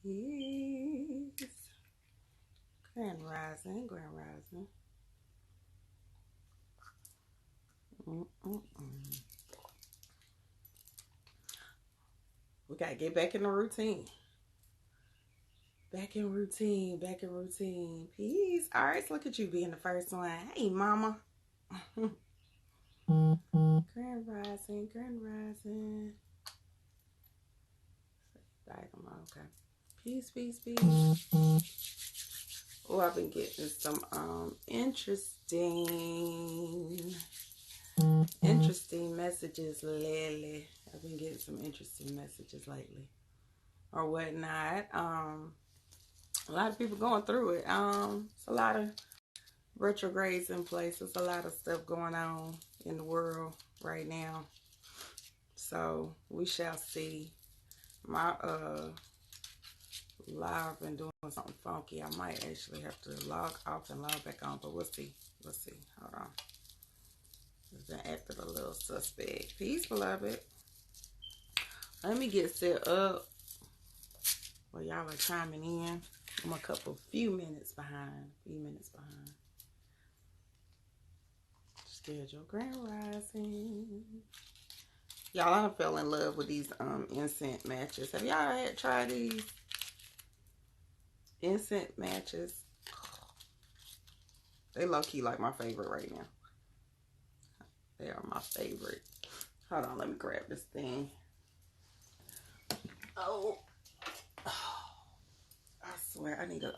Peace. Grand Rising, Grand Rising. We gotta get back in the routine. Back in routine, back in routine. Peace. All right, so look at you being the first one. Hey, mama. Grand Rising, Grand Rising. Okay. Peace, peace, peace. Oh, I've been getting some interesting messages lately. I've been getting some interesting messages lately, or whatnot. A lot of people going through it. It's a lot of retrogrades in place. There's a lot of stuff going on in the world right now. So we shall see. My live been doing something funky. I might actually have to log off and log back on, but we'll see. We'll see. Hold on. It's been acting a little suspect. Peace, beloved. Let me get set up while y'all are chiming in. I'm a few minutes behind. Schedule Grand Rising. Y'all, I fell in love with these incense matches. Have y'all tried these incense matches? They low-key like my favorite right now. They are my favorite. Hold on, let me grab this thing. Oh, I swear I need to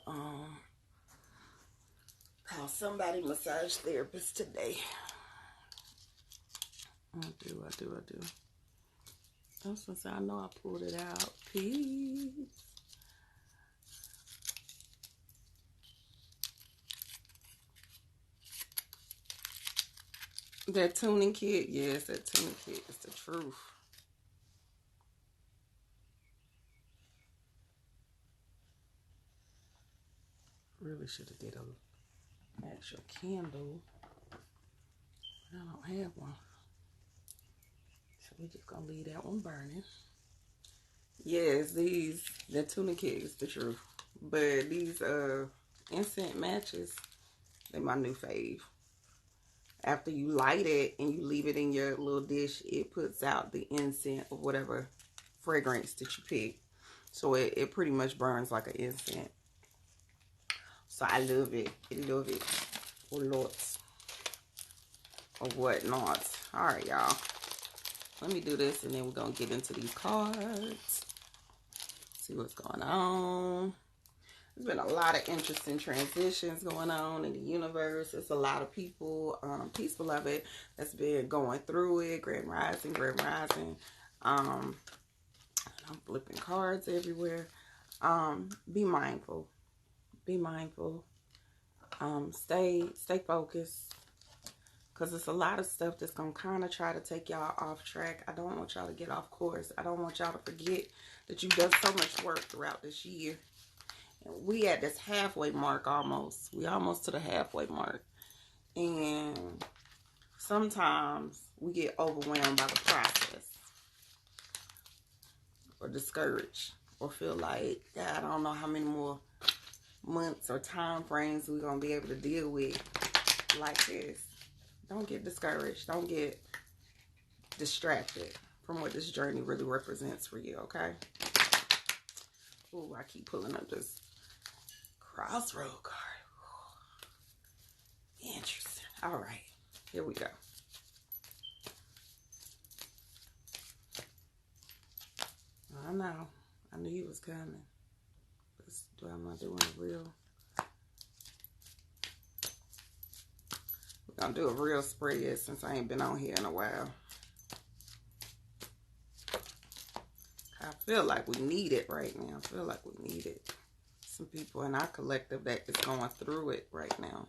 call somebody massage therapist today. I do. I was gonna say, I know I pulled it out. Peace. That tuning kit, yes, that tuning kit is the truth. Really should have did an actual candle, but I don't have one. So we're just gonna leave that one burning. Yes, the tuning kit is the truth. But these incense matches, they're my new fave. After you light it and you leave it in your little dish, it puts out the incense or whatever fragrance that you pick. So it pretty much burns like an incense. So I love it. Or lots. Or whatnot. Alright, y'all. Let me do this and then we're going to get into these cards. See what's going on. There's been a lot of interesting transitions going on in the universe. There's a lot of people, peace, beloved, that's been going through it. Grand Rising, Grand Rising. I'm flipping cards everywhere. Be mindful. Be mindful. Stay focused. Because it's a lot of stuff that's going to kind of try to take y'all off track. I don't want y'all to get off course. I don't want y'all to forget that you've done so much work throughout this year. And we at this halfway mark almost. We almost to the halfway mark. And sometimes we get overwhelmed by the process. Or discouraged. Or feel like, God, I don't know how many more months or time frames we're going to be able to deal with like this. Don't get discouraged. Don't get distracted from what this journey really represents for you, okay? Ooh, I keep pulling up this crossroad card. Interesting. All right. Here we go. I know. I knew you was coming. But I'm not doing a real... We're going to do a real spread since I ain't been on here in a while. I feel like we need it right now. I feel like we need it. Some people in our collective that is going through it right now.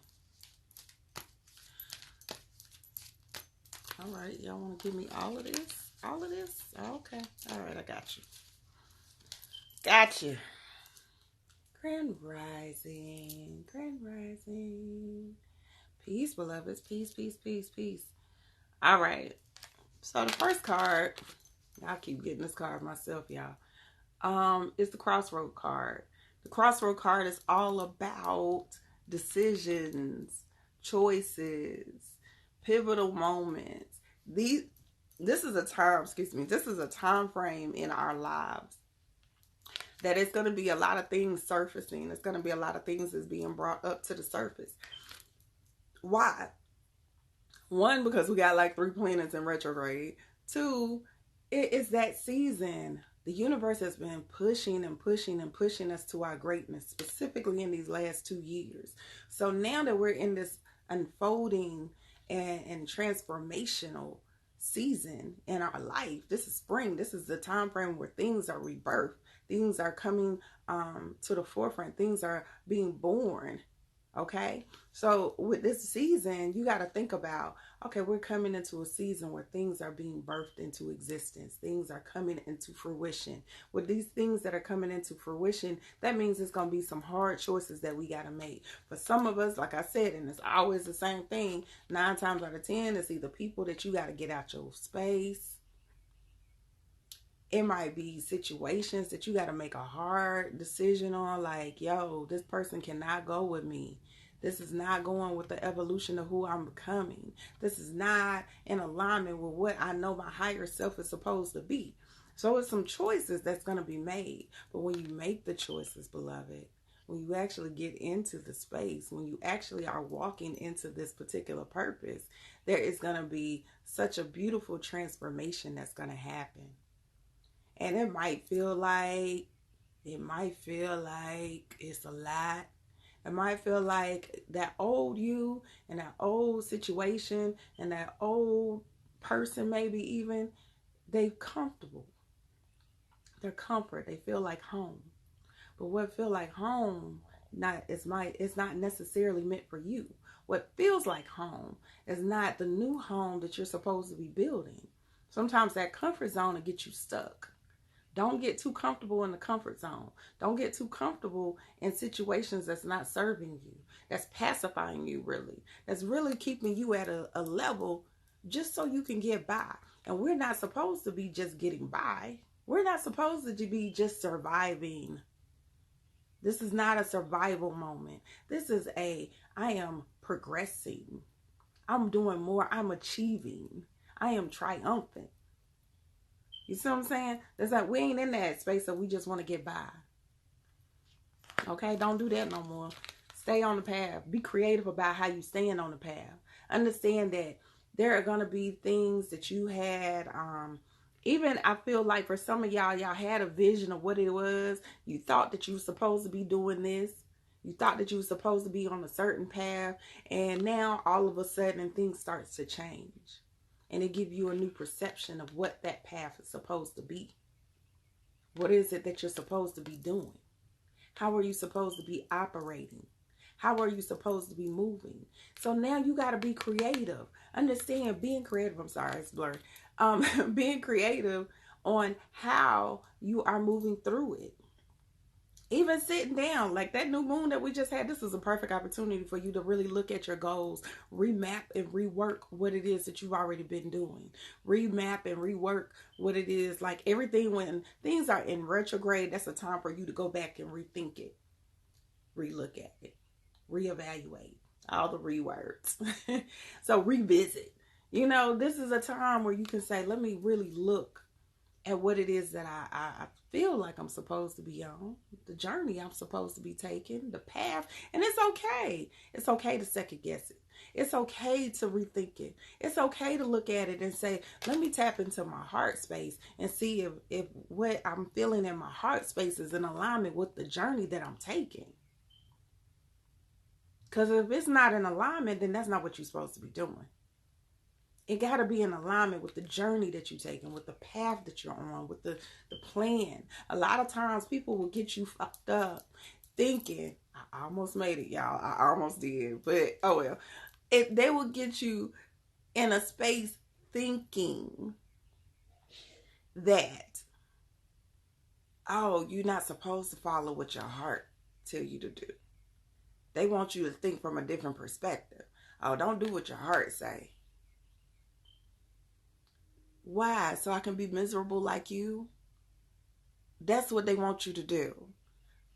All right. Y'all want to give me all of this? All of this? Okay. All right. I got you. Got you. Grand Rising. Grand Rising. Peace, beloveds. Peace, peace, peace, peace. All right. So the first card, I keep getting this card myself, y'all. is the Crossroad card. The Crossroad card is all about decisions, choices, pivotal moments. This is a time, this is a time frame in our lives that it's going to be a lot of things surfacing. It's going to be a lot of things that's being brought up to the surface. Why? One, because we got like 3 planets in retrograde. 2, it is that season. The universe has been pushing and pushing and pushing us to our greatness, specifically in these last 2 years. So now that we're in this unfolding and transformational season in our life, this is spring. This is the time frame where things are rebirthed. Things are coming to the forefront. Things are being born. Okay, so with this season, you got to think about, okay, we're coming into a season where things are being birthed into existence. Things are coming into fruition. With these things that are coming into fruition, that means it's going to be some hard choices that we got to make. For some of us, like I said, and it's always the same thing, 9 times out of 10, it's either people that you got to get out your space. It might be situations that you got to make a hard decision on, like, yo, this person cannot go with me. This is not going with the evolution of who I'm becoming. This is not in alignment with what I know my higher self is supposed to be. So it's some choices that's going to be made. But when you make the choices, beloved, when you actually get into the space, when you actually are walking into this particular purpose, there is going to be such a beautiful transformation that's going to happen. And it might feel like it's a lot. It might feel like that old you and that old situation and that old person, maybe even, they're comfortable. They're comfort. They feel like home. But what feel like home it's not necessarily meant for you. What feels like home is not the new home that you're supposed to be building. Sometimes that comfort zone will get you stuck. Don't get too comfortable in the comfort zone. Don't get too comfortable in situations that's not serving you, that's pacifying you, really. That's really keeping you at a level just so you can get by. And we're not supposed to be just getting by. We're not supposed to be just surviving. This is not a survival moment. This is I am progressing. I'm doing more. I'm achieving. I am triumphant. You see what I'm saying? It's like we ain't in that space, so we just want to get by. Okay? Don't do that no more. Stay on the path. Be creative about how you stand on the path. Understand that there are going to be things that you had. Even I feel like for some of y'all had a vision of what it was. You thought that you were supposed to be doing this. You thought that you were supposed to be on a certain path. And now all of a sudden things starts to change. And it gives you a new perception of what that path is supposed to be. What is it that you're supposed to be doing? How are you supposed to be operating? How are you supposed to be moving? So now you got to be creative. Understand, being creative, I'm sorry, it's blurry. Being creative on how you are moving through it. Even sitting down, like that new moon that we just had, this is a perfect opportunity for you to really look at your goals, remap and rework what it is that you've already been doing. Remap and rework what it is. Like everything, when things are in retrograde, that's a time for you to go back and rethink it, relook at it, reevaluate, all the rewords. So revisit. You know, this is a time where you can say, let me really look at what it is that I feel like I'm supposed to be on, the journey I'm supposed to be taking, the path. And it's okay. It's okay to second guess it. It's okay to rethink it. It's okay to look at it and say, let me tap into my heart space and see if what I'm feeling in my heart space is in alignment with the journey that I'm taking. Because if it's not in alignment, then that's not what you're supposed to be doing. It got to be in alignment with the journey that you're taking, with the path that you're on, with the plan. A lot of times people will get you fucked up thinking, I almost made it, y'all. I almost did. But, oh well. They will get you in a space thinking that, oh, you're not supposed to follow what your heart tell you to do. They want you to think from a different perspective. Oh, don't do what your heart say. Why? So I can be miserable like you? That's what they want you to do.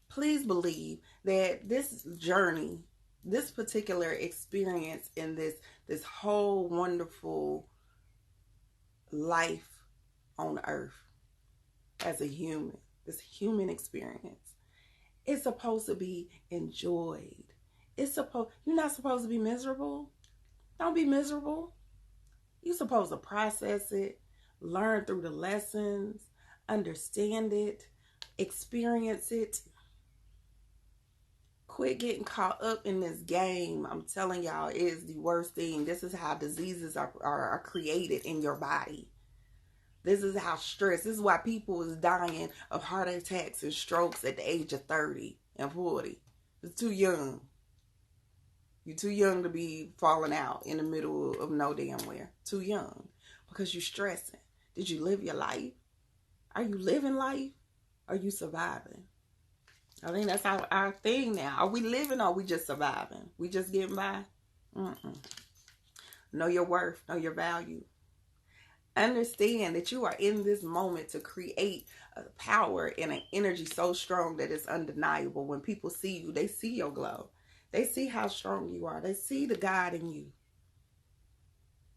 Please believe that this journey, this particular experience in this whole wonderful life on earth as a human, this human experience, it's supposed to be enjoyed. You're not supposed to be miserable. Don't be miserable. You're supposed to process it, learn through the lessons, understand it, experience it. Quit getting caught up in this game. I'm telling y'all, it is the worst thing. This is how diseases are created in your body. This is how stress, this is why people is dying of heart attacks and strokes at the age of 30 and 40. It's too young. You're too young to be falling out in the middle of no damn where. Too young. Because you're stressing. Did you live your life? Are you living life? Are you surviving? I think that's our thing now. Are we living or are we just surviving? We just getting by? Know your worth. Know your value. Understand that you are in this moment to create a power and an energy so strong that it's undeniable. When people see you, they see your glow. They see how strong you are. They see the God in you.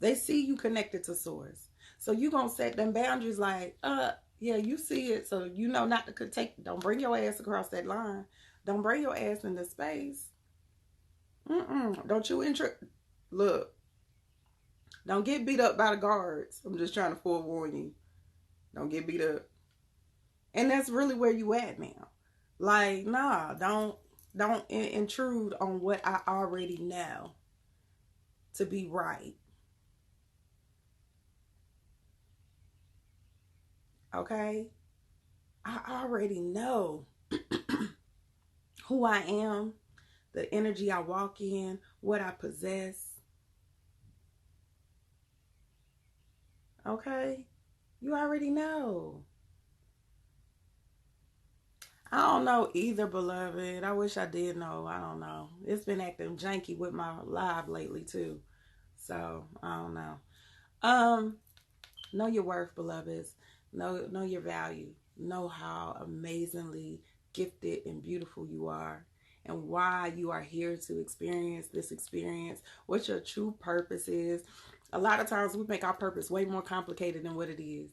They see you connected to source. So you're going to set them boundaries like, yeah, you see it. So you know not to take, don't bring your ass across that line. Don't bring your ass into space. Don't you look. Don't get beat up by the guards. I'm just trying to forewarn you. Don't get beat up. And that's really where you at now. Like, nah, don't intrude on what I already know to be right. Okay? I already know who I am, the energy I walk in, what I possess. Okay? You already know. I don't know either, beloved. I wish I did know. I don't know. It's been acting janky with my live lately too. So, I don't know. Know your worth, beloveds. Know your value. Know how amazingly gifted and beautiful you are. And why you are here to experience this experience. What your true purpose is. A lot of times we make our purpose way more complicated than what it is.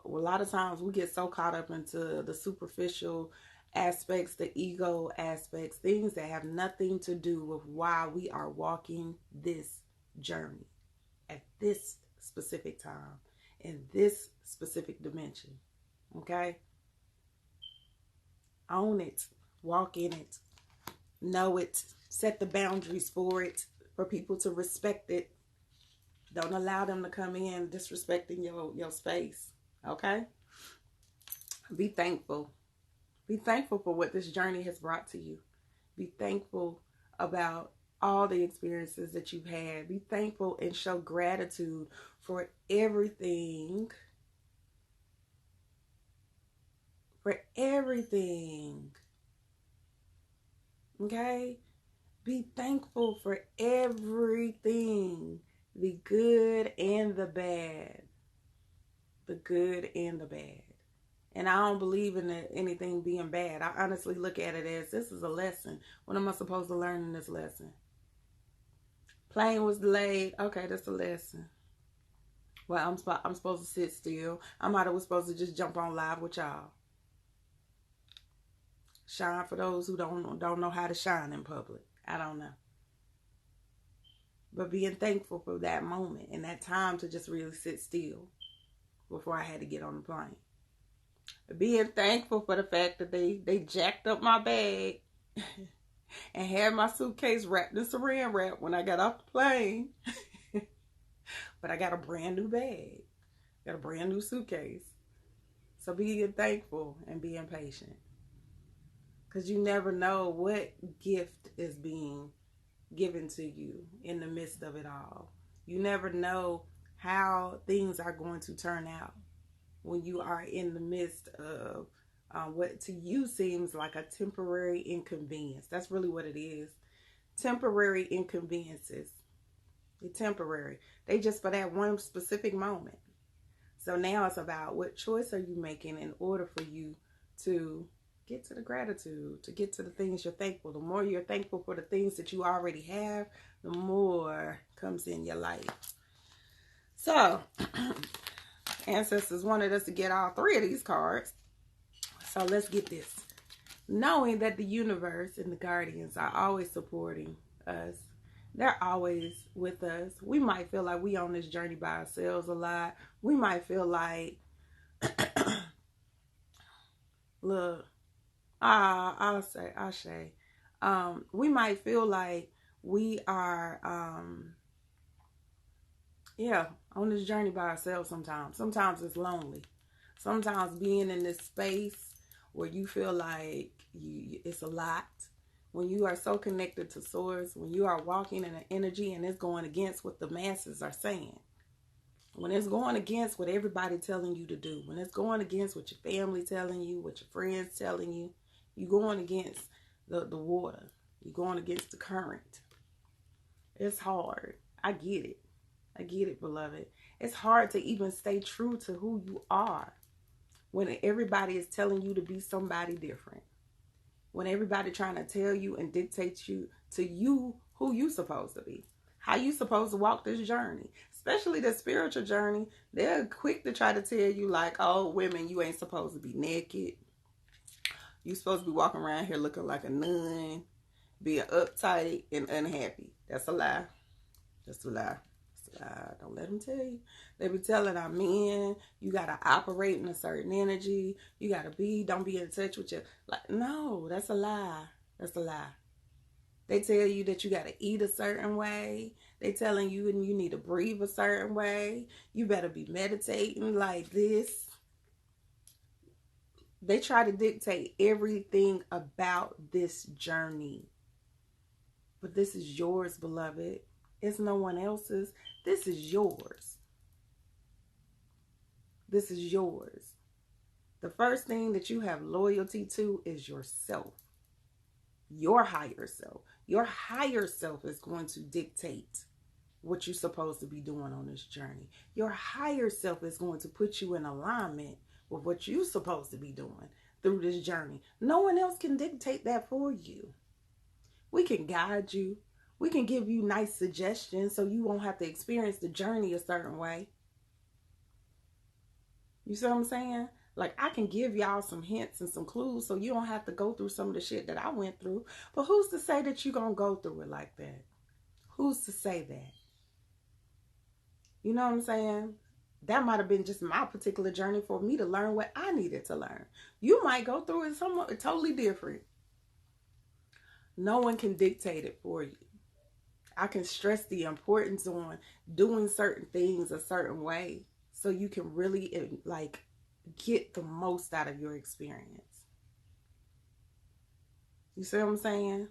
A lot of times we get so caught up into the superficial aspects, the ego aspects, things that have nothing to do with why we are walking this journey at this specific time, in this specific dimension. Okay? Own it. Walk in it. Know it. Set the boundaries for it, for people to respect it. Don't allow them to come in disrespecting your space. Okay? Be thankful. Be thankful for what this journey has brought to you. Be thankful about all the experiences that you've had. Be thankful and show gratitude for everything. For everything. Okay? Be thankful for everything. The good and the bad. The good and the bad. And I don't believe in anything being bad. I honestly look at it as, this is a lesson. What am I supposed to learn in this lesson? Plane was delayed. Okay, that's a lesson. Well, I'm supposed to sit still. I might have was supposed to just jump on live with y'all. Shine for those who don't know how to shine in public. I don't know. But being thankful for that moment and that time to just really sit still before I had to get on the plane. Being thankful for the fact that they jacked up my bag and had my suitcase wrapped in saran wrap when I got off the plane. But I got a brand new bag. Got a brand new suitcase. So being thankful and being patient. Because you never know what gift is being given to you in the midst of it all. You never know how things are going to turn out when you are in the midst of what to you seems like a temporary inconvenience. That's really what it is. Temporary inconveniences. They're temporary. They just for that one specific moment. So now it's about what choice are you making in order for you to get to the gratitude, to get to the things you're thankful. The more you're thankful for the things that you already have, the more comes in your life. So, ancestors wanted us to get all three of these cards. So let's get this. Knowing that the universe and the guardians are always supporting us. They're always with us. We might feel like we on this journey by ourselves a lot. We might feel like, look, I'll say, we might feel like we are, on this journey by ourselves sometimes. Sometimes it's lonely. Sometimes being in this space where you feel like it's a lot. When you are so connected to source, when you are walking in an energy and it's going against what the masses are saying, when it's going against what everybody telling you to do, when it's going against what your family telling you, what your friends telling you, you're going against the water. You're going against the current. It's hard. I get it. I get it, beloved. It's hard to even stay true to who you are when everybody is telling you to be somebody different. When everybody trying to tell you and dictate you to you who you supposed to be. How you supposed to walk this journey. Especially the spiritual journey. They're quick to try to tell you like, oh, women, you ain't supposed to be naked. You supposed to be walking around here looking like a nun. Being uptight and unhappy. That's a lie. That's a lie. Don't let them tell you. They be telling our men, you got to operate in a certain energy. You got to don't be in touch with your, like, no, that's a lie. That's a lie. They tell you that you got to eat a certain way. They telling you and you need to breathe a certain way. You better be meditating like this. They try to dictate everything about this journey. But this is yours, beloved. It's no one else's. This is yours. This is yours. The first thing that you have loyalty to is yourself. Your higher self. Your higher self is going to dictate what you're supposed to be doing on this journey. Your higher self is going to put you in alignment with what you're supposed to be doing through this journey. No one else can dictate that for you. We can guide you. We can give you nice suggestions so you won't have to experience the journey a certain way. You see what I'm saying? Like, I can give y'all some hints and some clues so you don't have to go through some of the shit that I went through. But who's to say that you're going to go through it like that? Who's to say that? You know what I'm saying? That might have been just my particular journey for me to learn what I needed to learn. You might go through it somewhat totally different. No one can dictate it for you. I can stress the importance on doing certain things a certain way so you can really like get the most out of your experience. You see what I'm saying?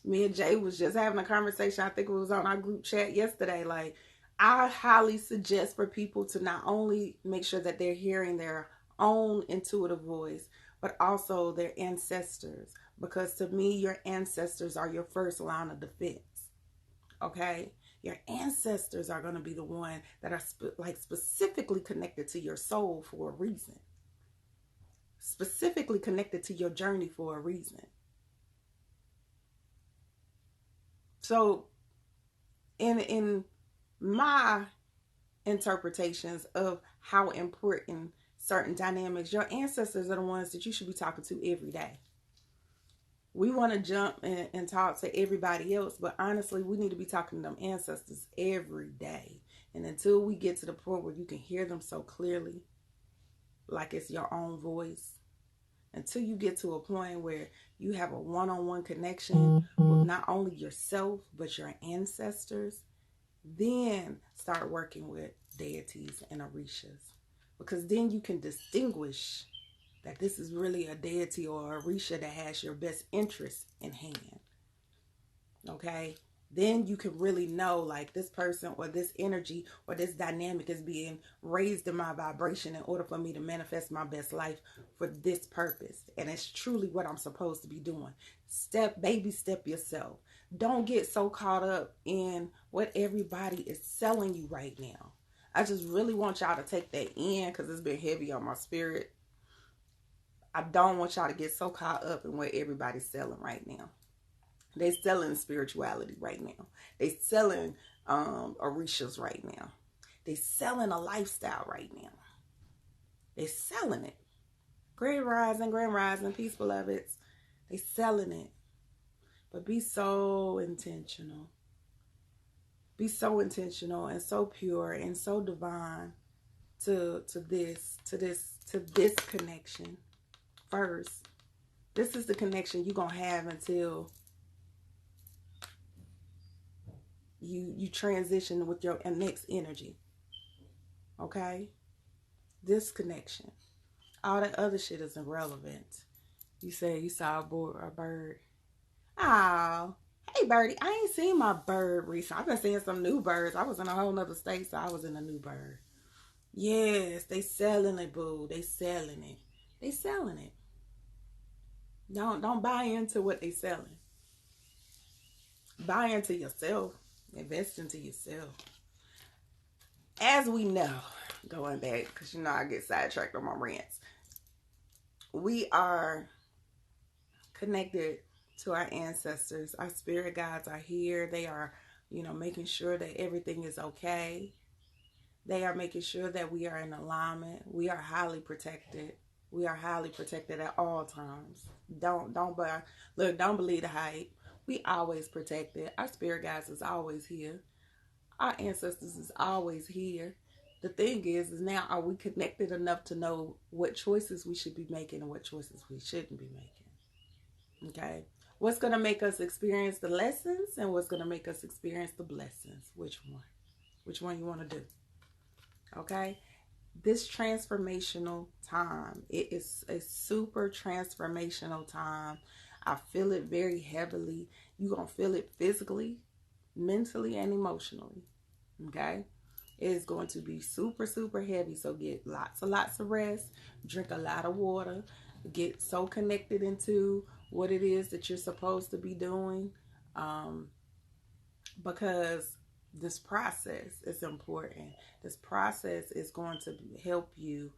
Me and Jay was just having a conversation. I think it was on our group chat yesterday. Like, I highly suggest for people to not only make sure that they're hearing their own intuitive voice, but also their ancestors. Because to me, your ancestors are your first line of defense. Okay? Your ancestors are going to be the one that are specifically connected to your soul for a reason. Specifically connected to your journey for a reason. So, in my interpretations of how important certain dynamics, your ancestors are the ones that you should be talking to every day. We want to jump and talk to everybody else, but honestly, we need to be talking to them ancestors every day. And until we get to the point where you can hear them so clearly, like it's your own voice, until you get to a point where you have a one-on-one connection with not only yourself, but your ancestors, then start working with deities and orishas. Because then you can distinguish that this is really a deity or a orisha that has your best interest in hand. Okay? Then you can really know, like, this person or this energy or this dynamic is being raised in my vibration in order for me to manifest my best life for this purpose. And it's truly what I'm supposed to be doing. Baby step yourself. Don't get so caught up in what everybody is selling you right now. I just really want y'all to take that in because it's been heavy on my spirit. I don't want y'all to get so caught up in what everybody's selling right now. They selling spirituality right now. They selling Orishas right now. They selling a lifestyle right now. They selling it. Grand rising, peace, beloveds. They selling it. But be so intentional. Be so intentional and so pure and so divine to this connection first. This is the connection you're gonna have until you transition with your next energy. Okay? This connection. All that other shit is irrelevant. You say you saw a bird. Oh, hey birdie. I ain't seen my bird recently. I've been seeing some new birds. I was in a whole nother state, so I was in a new bird. Yes, they selling it, boo. They selling it. They selling it. Don't buy into what they selling. Buy into yourself. Invest into yourself. As we know, going back, because you know I get sidetracked on my rants. We are connected to our ancestors. Our spirit guides are here. They are, making sure that everything is okay. They are making sure that we are in alignment. We are highly protected. We are highly protected at all times. Don't believe the hype. We always protected. Our spirit guides is always here. Our ancestors is always here. The thing is now, are we connected enough to know what choices we should be making and what choices we shouldn't be making? Okay? What's going to make us experience the lessons and what's going to make us experience the blessings? Which one? Which one you want to do? Okay? This transformational time, it is a super transformational time. I feel it very heavily. You're going to feel it physically, mentally, and emotionally. Okay? It is going to be super, super heavy. So get lots of rest. Drink a lot of water. Get so connected into what it is that you're supposed to be doing. Because this process is important. This process is going to help you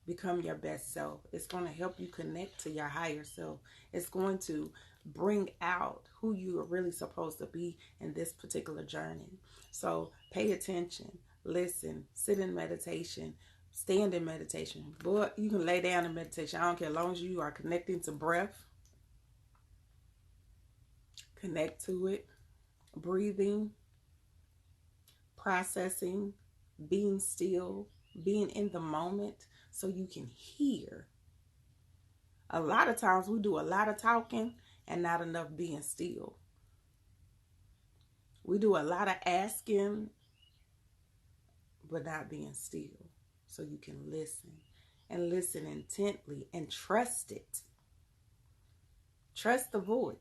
become your best self. It's going to help you connect to your higher self. It's going to bring out who you are really supposed to be in this particular journey. So pay attention, listen, sit in meditation, stand in meditation. Boy, you can lay down in meditation. I don't care, as long as you are connecting to breath. Connect to it. Breathing, processing, being still, being in the moment so you can hear. A lot of times we do a lot of talking and not enough being still. We do a lot of asking but not being still so you can listen and listen intently and trust it. Trust the voice.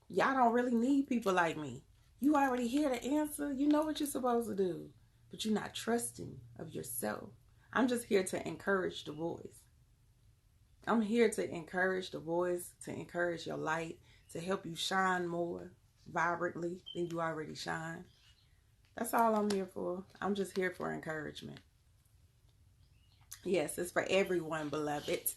Y'all don't really need people like me. You already hear the answer. You know what you're supposed to do. But you're not trusting of yourself. I'm just here to encourage the voice. I'm here to encourage the voice, to encourage your light, to help you shine more vibrantly than you already shine. That's all I'm here for. I'm just here for encouragement. Yes, it's for everyone, beloved.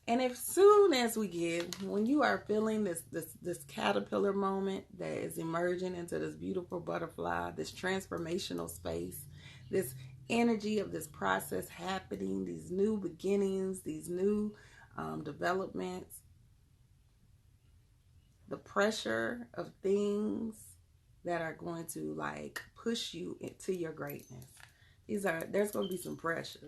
And as soon as when you are feeling this caterpillar moment that is emerging into this beautiful butterfly, this transformational space, this energy of this process happening, these new beginnings, these new developments, the pressure of things that are going to push you into your greatness. There's going to be some pressure.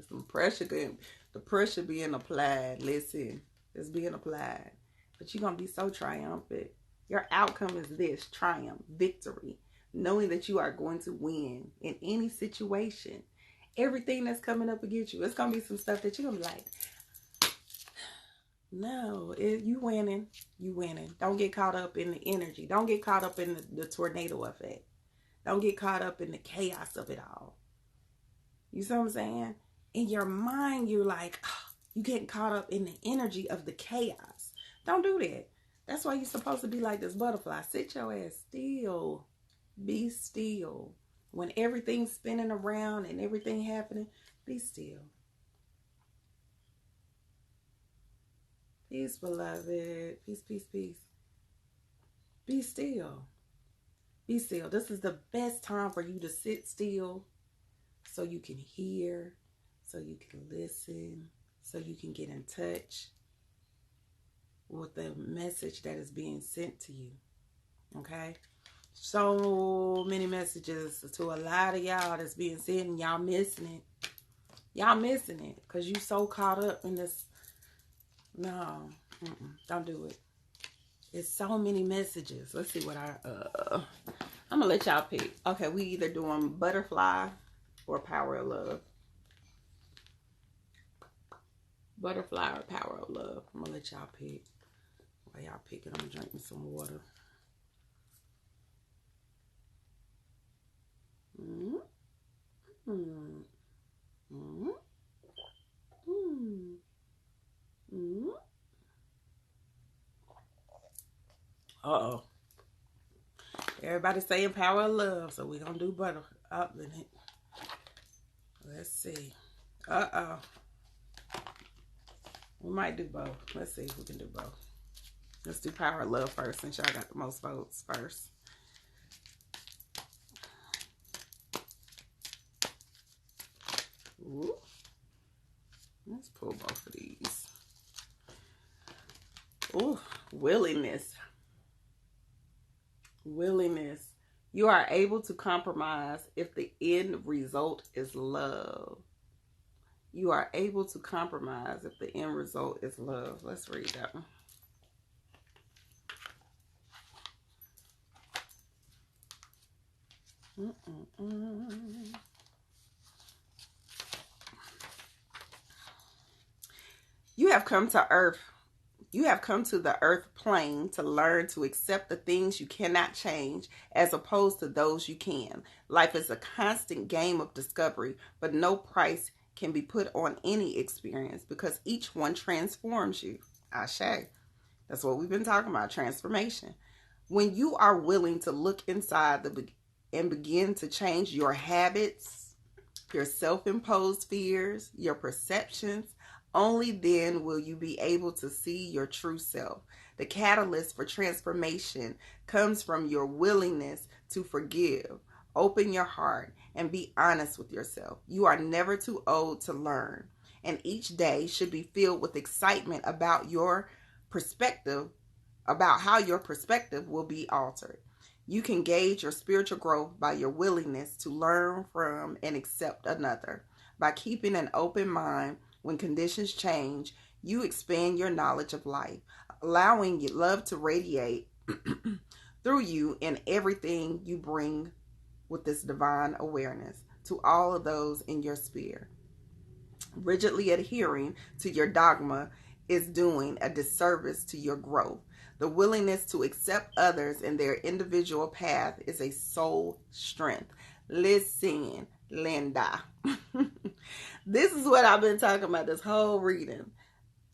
The pressure being applied. Listen, it's being applied. But you're going to be so triumphant. Your outcome is this: triumph, victory, knowing that you are going to win in any situation. Everything that's coming up against you, it's going to be some stuff that you're going to be like, no, you winning. You winning. Don't get caught up in the energy. Don't get caught up in the tornado effect. Don't get caught up in the chaos of it all. You see what I'm saying? In your mind, you're like, you getting caught up in the energy of the chaos. Don't do that. That's why you're supposed to be like this butterfly. Sit your ass still. Be still. When everything's spinning around and everything happening, be still. Peace, beloved. Peace, peace, peace. Be still. Be still. This is the best time for you to sit still so you can hear, so you can listen, so you can get in touch with the message that is being sent to you. Okay? So many messages to a lot of y'all that's being sent, and y'all missing it. Y'all missing it because you so caught up in this. No, don't do it. It's so many messages. Let's see what I'm gonna let y'all pick. Okay, we either doing butterfly or power of love. Butterfly or power of love. I'm gonna let y'all pick. While y'all picking, I'm drinking some water. Uh-oh. Everybody's saying power of love, so we're gonna do butter up in it. Let's see. Uh-oh. We might do both. Let's see if we can do both. Let's do power of love first, since y'all got the most votes first. Ooh. Let's pull both of these. Ooh, willingness. Willingness. You are able to compromise if the end result is love. You are able to compromise if the end result is love. Let's read that one. You have come to earth. You have come to the earth plane to learn to accept the things you cannot change as opposed to those you can. Life is a constant game of discovery, but no price can be put on any experience because each one transforms you. Ashe. That's what we've been talking about, transformation. When you are willing to look inside and begin to change your habits, your self-imposed fears, your perceptions, only then will you be able to see your true self. The catalyst for transformation comes from your willingness to forgive, open your heart, and be honest with yourself. You are never too old to learn, and each day should be filled with excitement about your perspective, about how your perspective will be altered. You can gauge your spiritual growth by your willingness to learn from and accept another. By keeping an open mind when conditions change, you expand your knowledge of life, allowing love to radiate through you in everything you bring with this divine awareness to all of those in your sphere. Rigidly adhering to your dogma is doing a disservice to your growth. The willingness to accept others in their individual path is a soul strength. Listen, Linda. This is what I've been talking about this whole reading.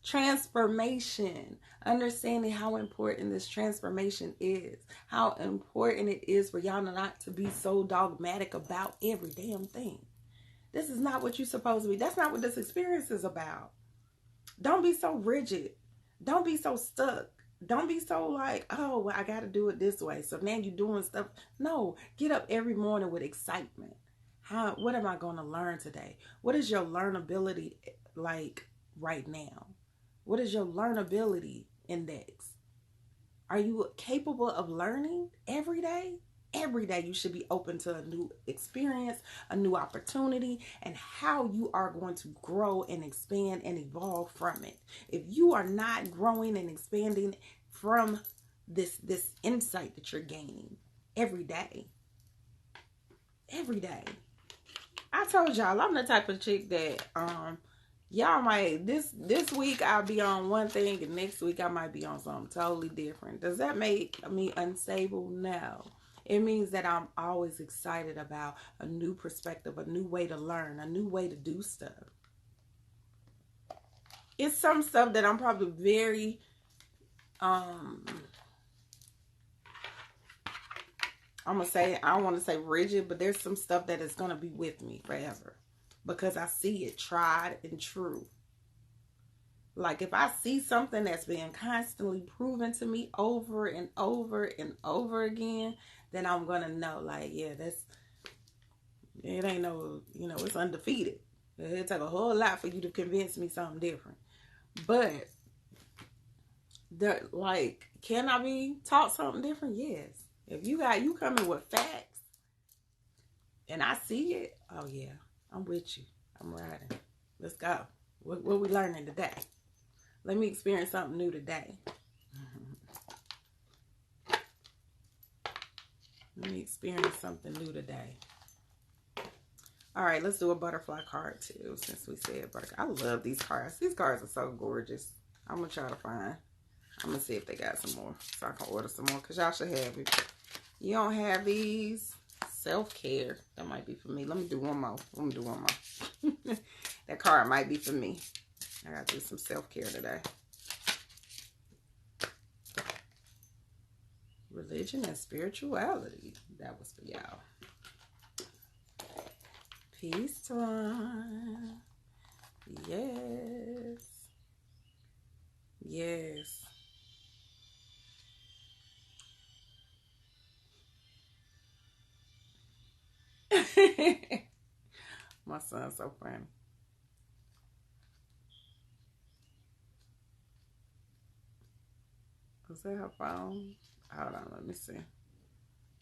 Transformation. Understanding how important this transformation is. How important it is for y'all not to be so dogmatic about every damn thing. This is not what you're supposed to be. That's not what this experience is about. Don't be so rigid. Don't be so stuck. Don't be so like, oh, well, I got to do it this way. So now you're doing stuff. No, get up every morning with excitement. What am I going to learn today? What is your learnability like right now? What is your learnability index? Are you capable of learning every day? Every day you should be open to a new experience, a new opportunity, and how you are going to grow and expand and evolve from it. If you are not growing and expanding from this insight that you're gaining every day, I told y'all I'm the type of chick that y'all might this week I'll be on one thing and next week I might be on something totally different. Does that make me unstable? No. It means that I'm always excited about a new perspective, a new way to learn, a new way to do stuff. It's some stuff that I'm probably very I'm going to say, I don't want to say rigid, but there's some stuff that is going to be with me forever because I see it tried and true. Like if I see something that's being constantly proven to me over and over and over again, then I'm going to know like, yeah, it ain't no, it's undefeated. It take a whole lot for you to convince me something different. But can I be taught something different? Yes. If you coming with facts and I see it, oh yeah, I'm with you. I'm riding. Let's go. What we learning today? Let me experience something new today. Let me experience something new today. All right, let's do a butterfly card too, since we said butterfly. I love these cards. These cards are so gorgeous. I'm going to try to find. I'm going to see if they got some more so I can order some more because y'all should have it. You don't have these? Self-care. That might be for me. Let me do one more. That card might be for me. I got to do some self-care today. Religion and spirituality. That was for y'all. Peace time. Yes. Yes. My son's so funny. Was that her phone? Hold on, let me see.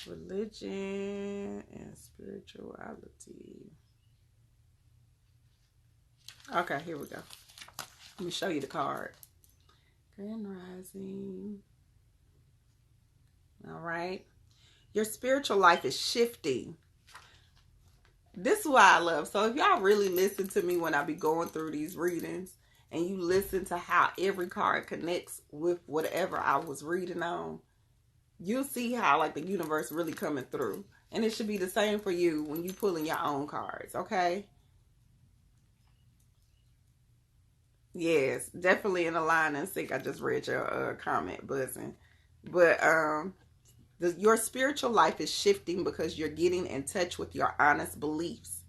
Religion and spirituality. Okay, here we go. Let me show you the card. Grand Rising. All right. Your spiritual life is shifting. This is what I love. So if y'all really listen to me when I be going through these readings and you listen to how every card connects with whatever I was reading on, you'll see how like the universe really coming through. And it should be the same for you when you pulling your own cards, okay? Yes, definitely in a line and sync. I just read your comment, buzzing. But your spiritual life is shifting because you're getting in touch with your honest beliefs.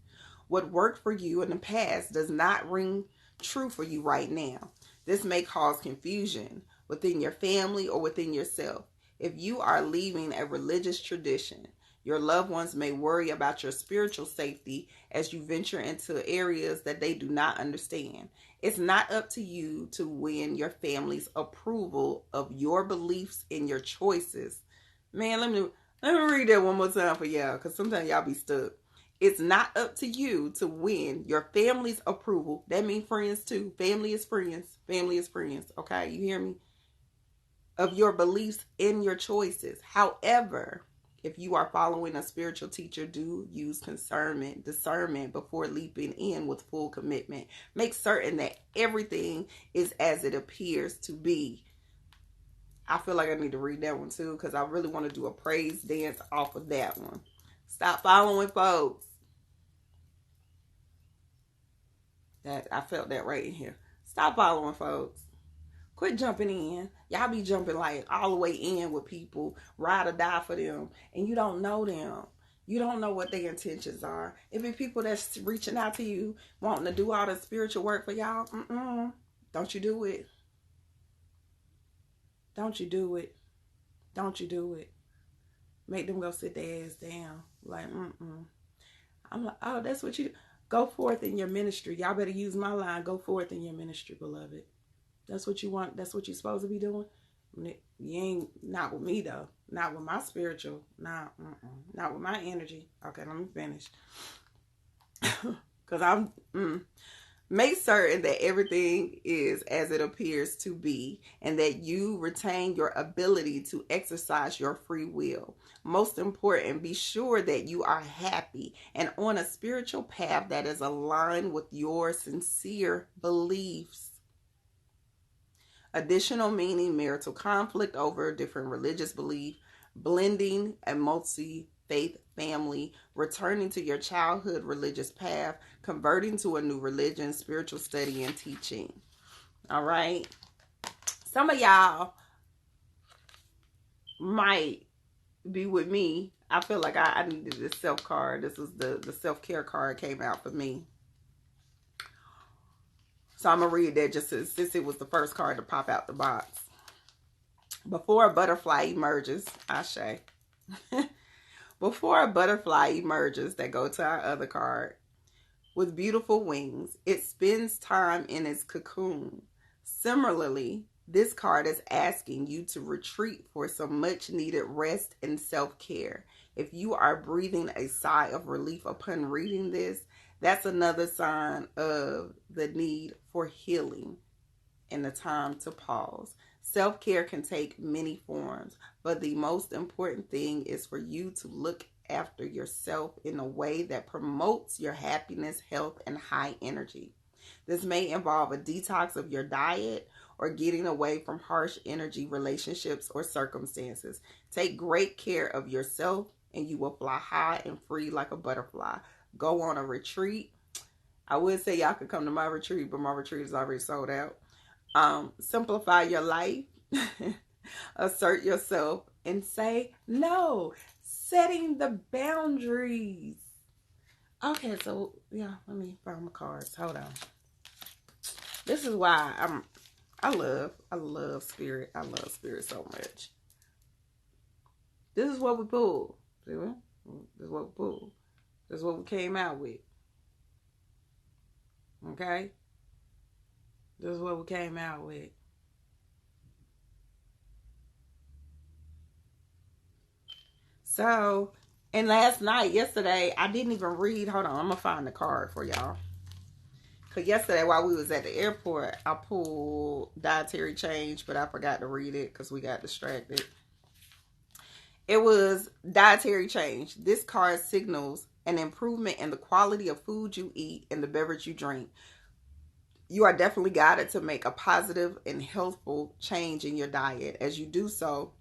What worked for you in the past does not ring true for you right now. This may cause confusion within your family or within yourself. If you are leaving a religious tradition, your loved ones may worry about your spiritual safety as you venture into areas that they do not understand. It's not up to you to win your family's approval of your beliefs and your choices. Man, let me read that one more time for y'all, because sometimes y'all be stuck. It's not up to you to win your family's approval. That means friends too. Family is friends. Family is friends. Okay, you hear me? Of your beliefs and your choices. However, if you are following a spiritual teacher, do use discernment before leaping in with full commitment. Make certain that everything is as it appears to be. I feel like I need to read that one too because I really want to do a praise dance off of that one. Stop following folks. That I felt that right in here. Stop following folks. Quit jumping in. Y'all be jumping like all the way in with people, ride or die for them, and you don't know them. You don't know what their intentions are. If it's people that's reaching out to you, wanting to do all the spiritual work for y'all, don't you do it. Don't you do it. Don't you do it. Make them go sit their ass down. Like, I'm like, oh, that's what you do. Go forth in your ministry. Y'all better use my line. Go forth in your ministry, beloved. That's what you want. That's what you're supposed to be doing. You ain't, not with me though. Not with my spiritual. Nah, not with my energy. Okay, let me finish. Because make certain that everything is as it appears to be and that you retain your ability to exercise your free will. Most important, be sure that you are happy and on a spiritual path that is aligned with your sincere beliefs. Additional meaning, marital conflict over different religious belief, blending a multi-faith family, returning to your childhood religious path, converting to a new religion, spiritual study and teaching. All right. Some of y'all might be with me. I feel like I needed this self card. This was the self-care card came out for me. So I'm going to read that just since it was the first card to pop out the box. Before a butterfly emerges, Ashe. Before a butterfly emerges, that go to our other card, with beautiful wings, it spends time in its cocoon. Similarly, this card is asking you to retreat for some much needed rest and self-care. If you are breathing a sigh of relief upon reading this, that's another sign of the need for healing and the time to pause. Self-care can take many forms, but the most important thing is for you to look after yourself in a way that promotes your happiness, health, and high energy. This may involve a detox of your diet or getting away from harsh energy relationships or circumstances. Take great care of yourself and you will fly high and free like a butterfly. Go on a retreat. I would say y'all could come to my retreat, but my retreat is already sold out. Simplify your life, assert yourself, and say no. Setting the boundaries. Okay, so yeah, let me find my cards. Hold on. This is why I love spirit. I love spirit so much. This is what we pulled. See what? This is what we pulled. This is what we came out with. Okay? This is what we came out with. So, and yesterday, I didn't even read. Hold on, I'm going to find the card for y'all. Because yesterday, while we was at the airport, I pulled Dietary Change, but I forgot to read it because we got distracted. It was Dietary Change. This card signals an improvement in the quality of food you eat and the beverage you drink. You are definitely guided to make a positive and healthful change in your diet. As you do so,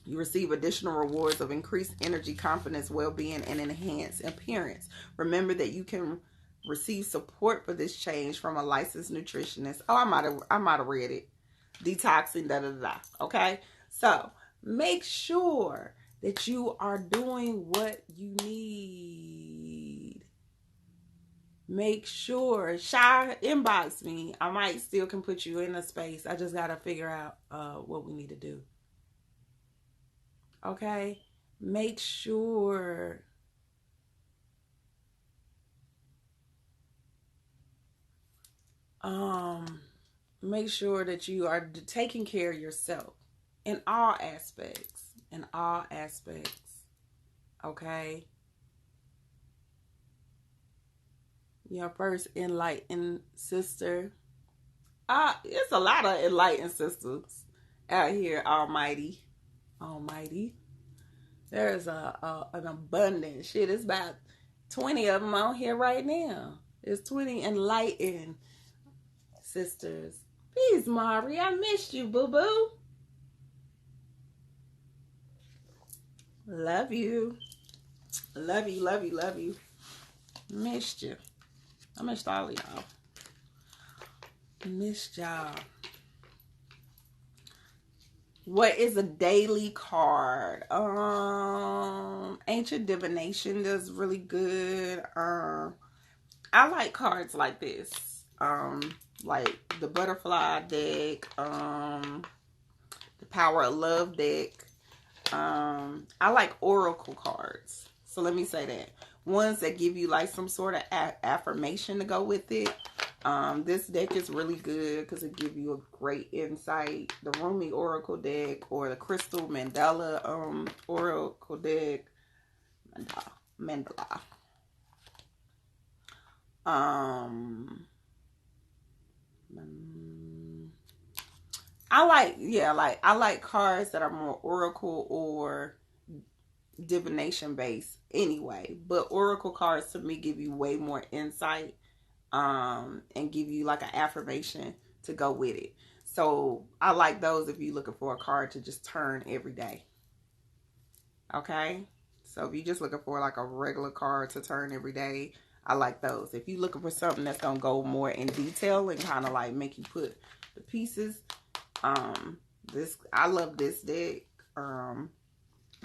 you receive additional rewards of increased energy, confidence, well-being, and enhanced appearance. Remember that you can receive support for this change from a licensed nutritionist. Oh, I might have read it. Detoxing, Okay? So, make sure that you are doing what you need. Make sure. Shy, inbox me. I might still can put you in a space. I just got to figure out what we need to do. Okay? Make sure. Make sure that you are taking care of yourself in all aspects. In all aspects. Okay? Your first enlightened sister. It's a lot of enlightened sisters out here, almighty. There's an abundance. Shit, it's about 20 of them on here right now. There's 20 enlightened sisters. Please, Mari, I missed you, boo-boo. Love you. Love you, love you, love you. Missed you. I missed all of y'all. Missed y'all. What is a daily card? Ancient Divination does really good. I like cards like this. Like the Butterfly deck, the Power of Love deck. I like oracle cards. So let me say that. Ones that give you like some sort of affirmation to go with it. This deck is really good because it gives you a great insight. The Rumi Oracle deck or the Crystal Mandala Oracle deck. Mandala. I like cards that are more oracle or divination based anyway. But oracle cards to me give you way more insight. And give you like an affirmation to go with it. So I like those if you're looking for a card to just turn every day. Okay? So if you're just looking for like a regular card to turn every day, I like those. If you're looking for something that's going to go more in detail and kind of like make you put the pieces, I love this deck.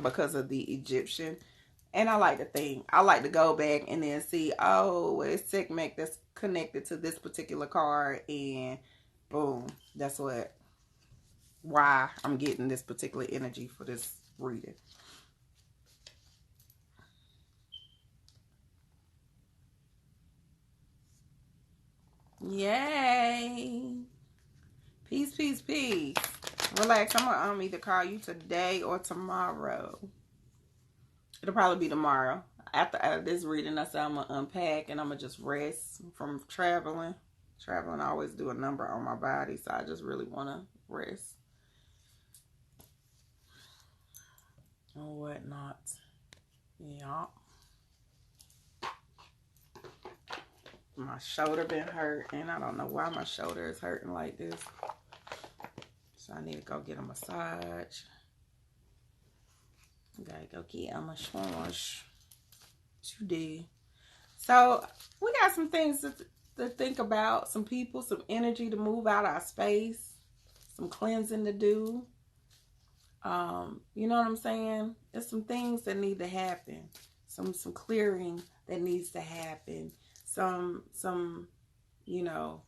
because of the Egyptian. And I like to think, I like to go back and then see, oh, it's Sekhmet that's connected to this particular card, and boom, that's why I'm getting this particular energy for this reading. Yay! Peace, peace, peace. Relax. I'm gonna either call you today or tomorrow. It'll probably be tomorrow. After this reading, I said I'm gonna unpack and I'm gonna just rest from traveling. I always do a number on my body, so I just really wanna rest and whatnot. Yeah. My shoulder been hurt, and I don't know why my shoulder is hurting like this. So I need to go get a massage. Gotta go get a massage today. So we got some things to think about, some people, some energy to move out our space, some cleansing to do. You know what I'm saying? There's some things that need to happen. Some clearing that needs to happen. Some, you know,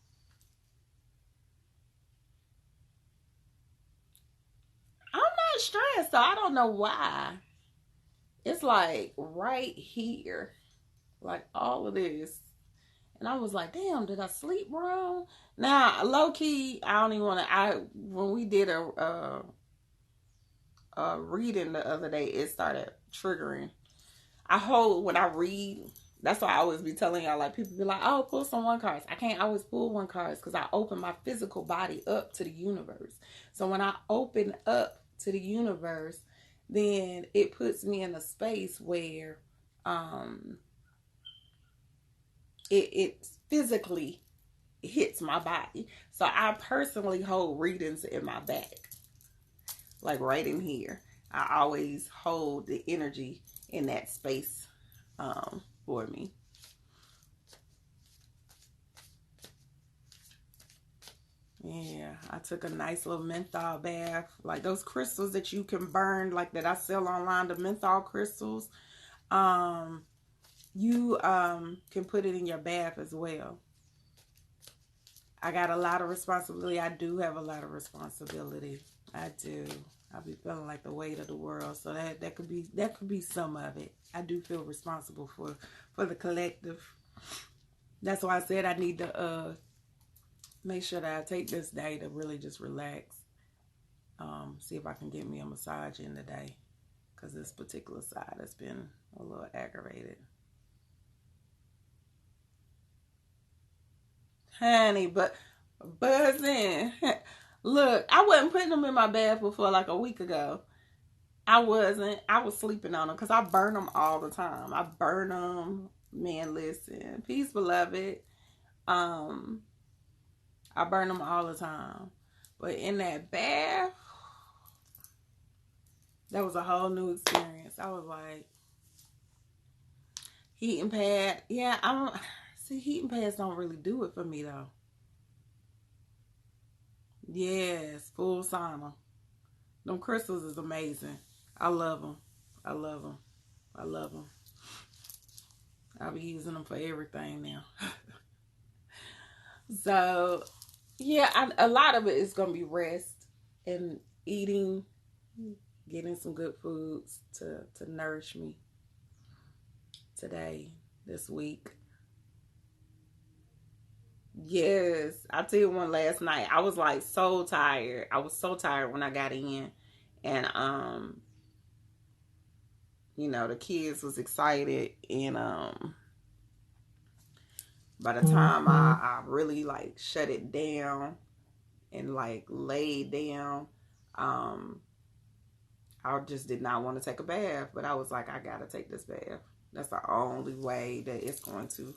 I'm not stressed, so I don't know why. It's like right here, like all of this. And I was like, damn, did I sleep wrong? Now, low key, I don't even want to, when we did a reading the other day, it started triggering. When I read, that's why I always be telling y'all, like, people be like, oh, pull some one cards. I can't always pull one cards because I open my physical body up to the universe. So when I open up to the universe, then it puts me in a space where it physically hits my body. So I personally hold readings in my back, like right in here. I always hold the energy in that space for me. Yeah, I took a nice little menthol bath, like those crystals that you can burn, like that I sell online, the menthol crystals. You can put it in your bath as well. I got a lot of responsibility. I do have a lot of responsibility. I do. I be feeling like the weight of the world. So that could be some of it. I do feel responsible for the collective. That's why I said I need to make sure that I take this day to really just relax. See if I can get me a massage in today, because this particular side has been a little aggravated. Honey, but buzzing. Look, I wasn't putting them in my bath before like a week ago. I wasn't. I was sleeping on them because I burn them all the time. I burn them. Man, listen. Peace, beloved. I burn them all the time. But in that bath, that was a whole new experience. I was like, heating pad. Yeah, I don't see, heating pads don't really do it for me though. Yes, full sauna. Them crystals is amazing. I love them. I love them. I love them. I'll be using them for everything now. So, yeah, a lot of it is going to be rest and eating, getting some good foods to nourish me today, this week. Yes, I tell you one last night. I was like so tired. I was so tired when I got in, and you know, the kids was excited, and by the time I really like shut it down and like laid down, I just did not want to take a bath, but I was like, I gotta take this bath. That's the only way that it's going to.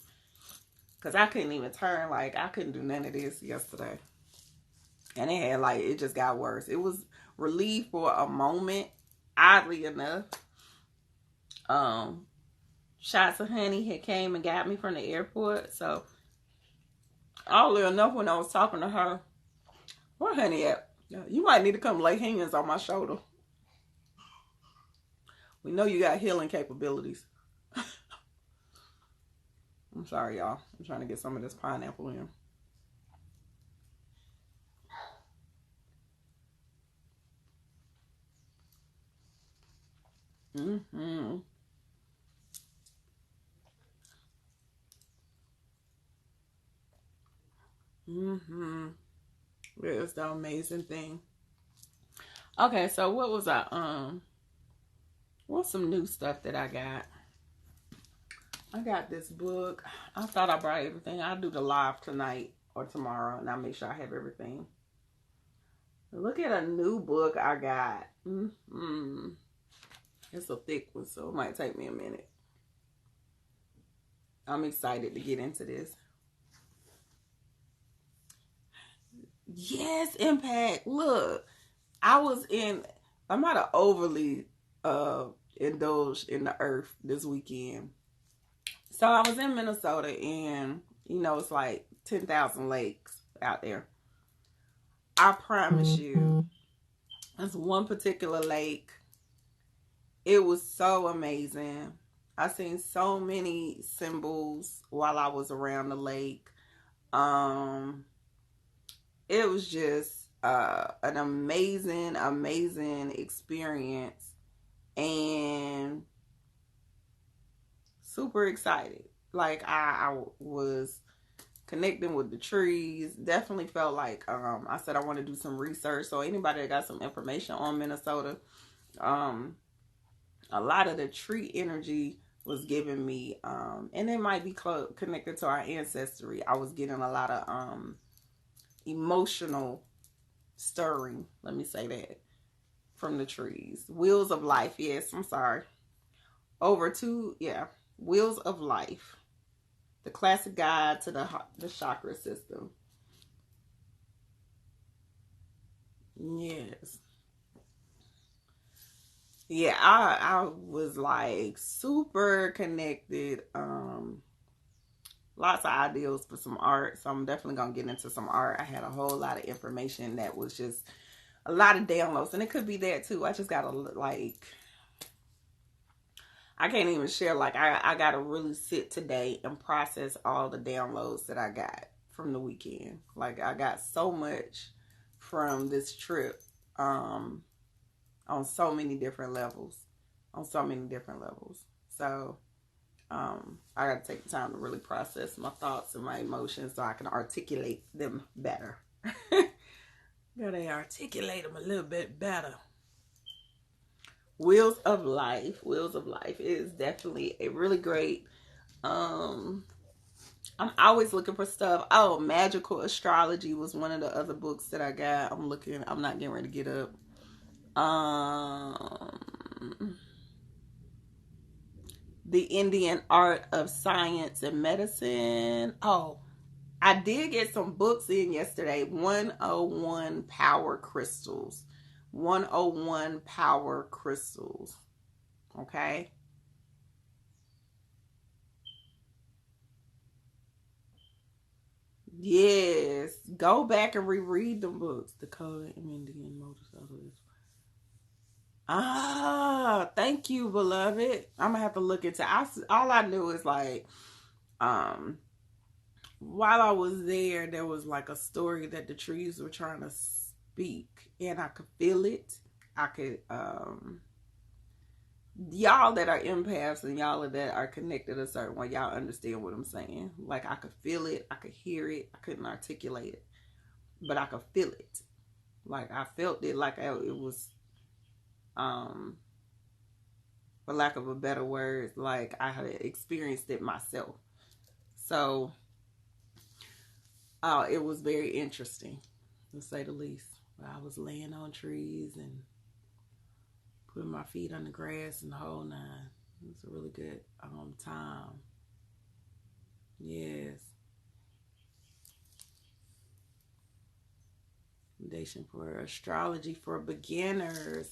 Because I couldn't even turn, like, I couldn't do none of this yesterday. And it just got worse. It was relief for a moment, oddly enough. Shots of Honey had came and got me from the airport. So, oddly enough, when I was talking to her, where Honey at? You might need to come lay hands on my shoulder. We know you got healing capabilities. I'm sorry, y'all. I'm trying to get some of this pineapple in. Mm-hmm. Mm-hmm. It's the amazing thing. Okay, so what was what's some new stuff that I got? I got this book. I thought I brought everything. I'll do the live tonight or tomorrow, and I'll make sure I have everything. Look at a new book I got. Mm-hmm. It's a thick one, so it might take me a minute. I'm excited to get into this. Yes, Impact. Look, I'm not overly indulged in the earth this weekend. So I was in Minnesota, and it's like 10,000 lakes out there. I promise you, there's one particular lake. It was so amazing. I seen so many symbols while I was around the lake. It was just an amazing experience, and super excited. Like I was connecting with the trees. Definitely felt like I said I want to do some research. So anybody that got some information on Minnesota, a lot of the tree energy was giving me, and it might be connected to our ancestry. I was getting a lot of emotional stirring, let me say that, from the trees. Wheels of Life, yes, I'm sorry. Wheels of Life, the classic guide to the chakra system. Yes. Yeah, I was like super connected. Lots of ideals for some art, so I'm definitely gonna get into some art. I had a whole lot of information that was just a lot of downloads, and it could be that too. I just gotta I can't even share. Like I gotta really sit today and process all the downloads that I got from the weekend. Like I got so much from this trip, on so many different levels. So I gotta take the time to really process my thoughts and my emotions so I can articulate them better. Gotta articulate them a little bit better. Wheels of Life is definitely a really great. I'm always looking for stuff. Oh, Magical Astrology was one of the other books that I got. I'm not getting ready to get up. The Indian Art of Science and Medicine. Oh, I did get some books in yesterday. 101 Power Crystals. 101 Power Crystals. Okay. Yes. Go back and reread the books. Dakota and Indian motorcycles. Thank you, beloved. I'm gonna have to look into. All I knew is like, while I was there was like a story that the trees were trying to speak, and I could feel it. I could, y'all that are empaths and y'all that are connected a certain way, y'all understand what I'm saying. Like I could feel it, I could hear it, I couldn't articulate it, but I could feel it. Like I felt it, like it was, for lack of a better word, like I had experienced it myself. So, it was very interesting, to say the least. I was laying on trees and putting my feet on the grass and the whole nine. It was a really good time. Yes. Foundation for Astrology for Beginners.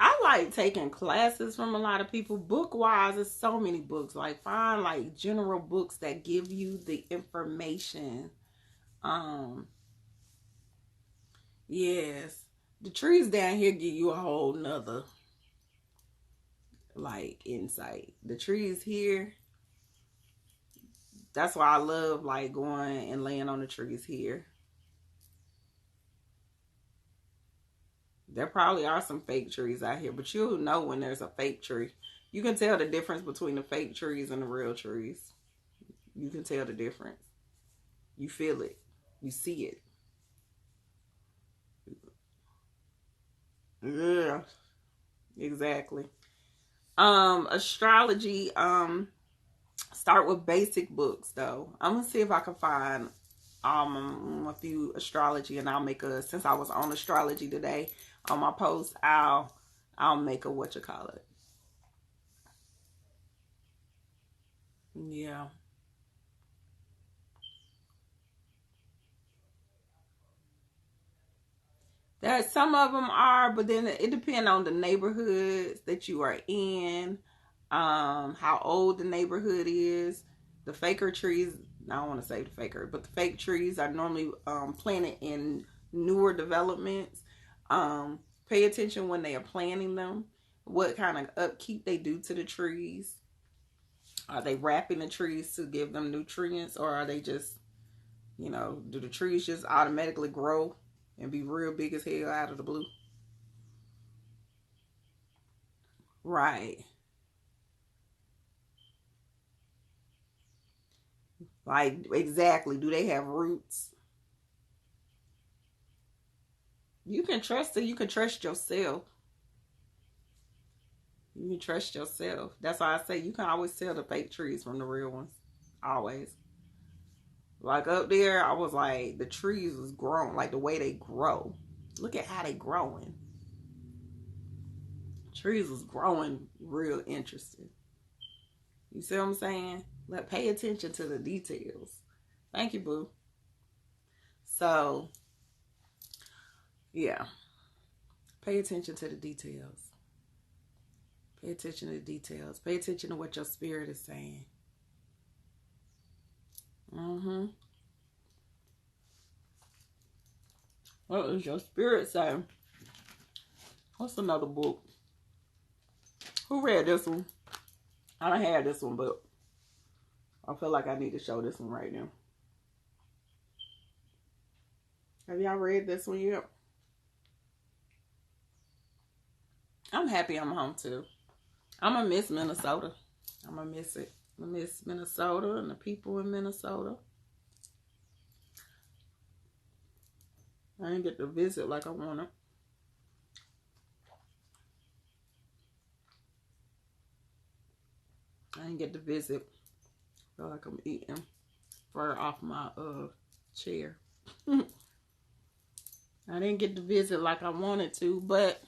I like taking classes from a lot of people. Book wise, there's so many books. Like find like general books that give you the information. Yes. The trees down here give you a whole nother, like, insight. The trees here, that's why I love, like, going and laying on the trees here. There probably are some fake trees out here, but you'll know when there's a fake tree. You can tell the difference between the fake trees and the real trees. You can tell the difference. You feel it. You see it. Yeah, exactly. Astrology, start with basic books though. I'm gonna see if I can find a few astrology, and I'll make a, since I was on astrology today on my post, I'll make a what you call it. Yeah. There, some of them are, but then it depends on the neighborhoods that you are in, how old the neighborhood is. The faker trees, I don't want to say the faker, but the fake trees are normally planted in newer developments. Pay attention when they are planting them, what kind of upkeep they do to the trees. Are they wrapping the trees to give them nutrients, or are they just, do the trees just automatically grow and be real big as hell out of the blue? Right. Like, exactly. Do they have roots? You can trust it. You can trust yourself. You can trust yourself. That's why I say you can always tell the fake trees from the real ones. Always. Like up there, I was like, the trees was grown. Like the way they grow. Look at how they growing. Trees was growing real interesting. You see what I'm saying? Pay attention to the details. Thank you, boo. So, yeah. Pay attention to the details. Pay attention to the details. Pay attention to what your spirit is saying. What is your spirit saying? What's another book? Who read this one? I don't have this one, but I feel like I need to show this one right now. Have y'all read this one yet? I'm happy I'm home too. I'm gonna miss Minnesota. I'm gonna miss it. I miss Minnesota and the people in Minnesota. I didn't get to visit like I wanted. I didn't get to visit. I feel like I'm eating fur off my chair. I didn't get to visit like I wanted to, but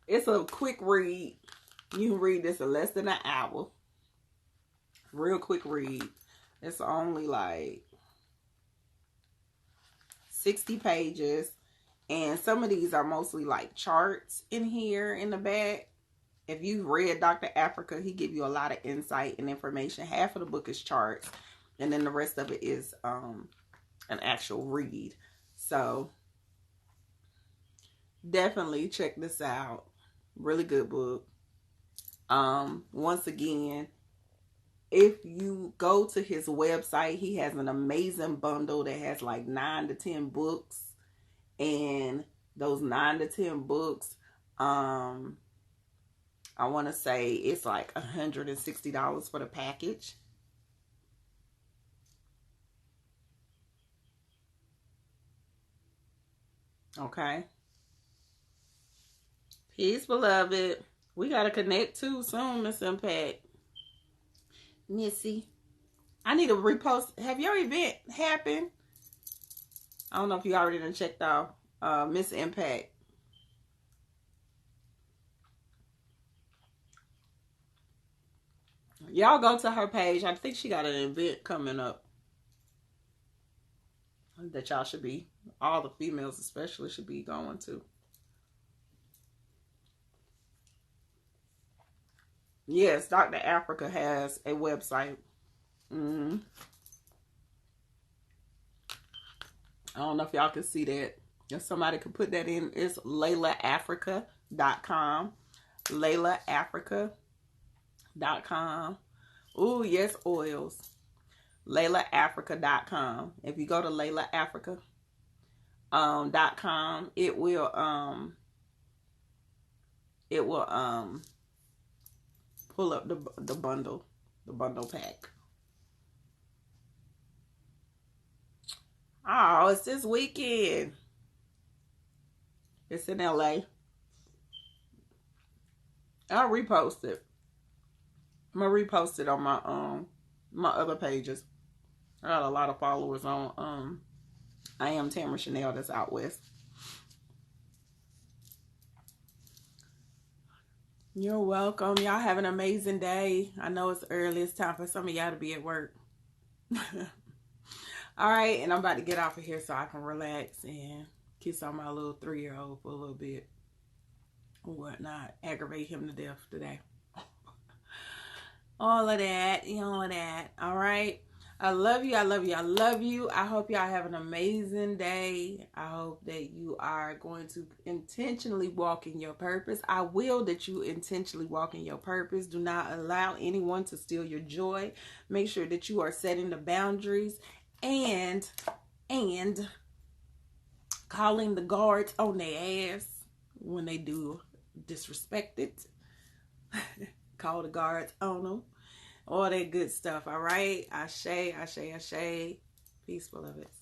it's a quick read. You can read this in less than an hour. Real quick read. It's only like 60 pages. And some of these are mostly like charts in here in the back. If you've read Dr. Afrika, he give you a lot of insight and information. Half of the book is charts, and then the rest of it is an actual read. So definitely check this out. Really good book. Once again, if you go to his website, he has an amazing bundle that has like 9 to 10 books. And those 9 to 10 books, I want to say it's like $160 for the package. Okay. Peace, beloved. We got to connect too soon, Miss Impact. Missy. I need to repost. Have your event happened? I don't know if you already done checked out Miss Impact. Y'all go to her page. I think she got an event coming up that y'all should be, all the females especially, should be going to. Yes, Dr. Afrika has a website. I don't know if y'all can see that. If somebody could put that in, it's LaylaAfrica.com. LaylaAfrica.com. Ooh, yes, oils. LaylaAfrica.com. If you go to LaylaAfrica.com, it will pull up the bundle pack. Oh, it's this weekend. It's in LA. I'll repost it. I'm gonna repost it on my other pages. I got a lot of followers on I am Tamara Chanel, that's out west. You're welcome. Y'all have an amazing day. I know it's early. It's time for some of y'all to be at work. All right, and I'm about to get off of here so I can relax and kiss on my little 3-year-old for a little bit or whatnot. Aggravate him to death today. All of that. All right. I love you. I love you. I love you. I hope y'all have an amazing day. I hope that you are going to intentionally walk in your purpose. I will that you intentionally walk in your purpose. Do not allow anyone to steal your joy. Make sure that you are setting the boundaries and calling the guards on their ass when they do disrespect it. Call the guards on them. All that good stuff, all right? Ashe, ashe, ashe. Peace, beloveds.